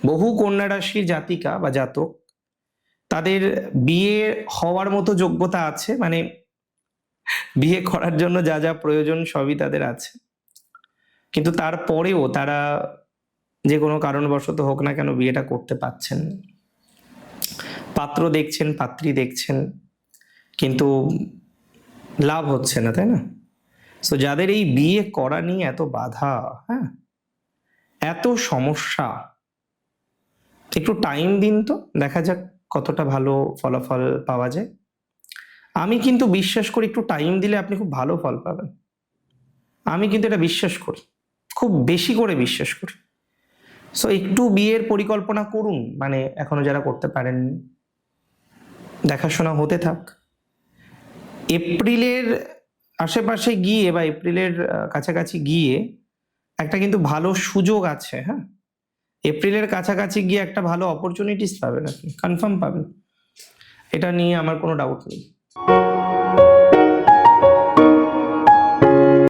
বহু কন্যা রাশির জাতিকা বা জাতক তাদের বিয়ে হওয়ার মতো যোগ্যতা আছে, মানে বিয়ে করার জন্য যা যা প্রয়োজন সবই তাদের আছে, কিন্তু তারপরেও তারা যে কোনো কারণবশত হোক না কেন বিয়েটা করতে পারছেন না। পাত্র দেখছেন, পাত্রী দেখছেন, কিন্তু লাভ হচ্ছে না, তাই না? সো যাদের এই বিয়ে করা নিয়ে এত বাধা, হ্যাঁ, এত সমস্যা, একটু টাইম দিন তো, দেখা যাক কতটা ভালো ফলাফল পাওয়া যায়। আমি কিন্তু বিশ্বাস করি একটু টাইম দিলে আপনি খুব ভালো ফল পাবেন। আমি কিন্তু এটা বিশ্বাস করি, খুব বেশি করে বিশ্বাস করি। সো একটু বিয়ের পরিকল্পনা করুন, মানে এখনো যারা করতে পারেননি, দেখাশোনা হতে থাক। এপ্রিলের আশেপাশে গিয়ে বা এপ্রিলের কাছাকাছি গিয়ে একটা কিন্তু ভালো সুযোগ আছে, হ্যাঁ। এপ্রিলের কাছাকাছি গিয়ে একটা ভালো অপরচুনিটিস পাবেন, আপনি কনফার্ম পাবেন, এটা নিয়ে আমার কোনো ডাউট নেই।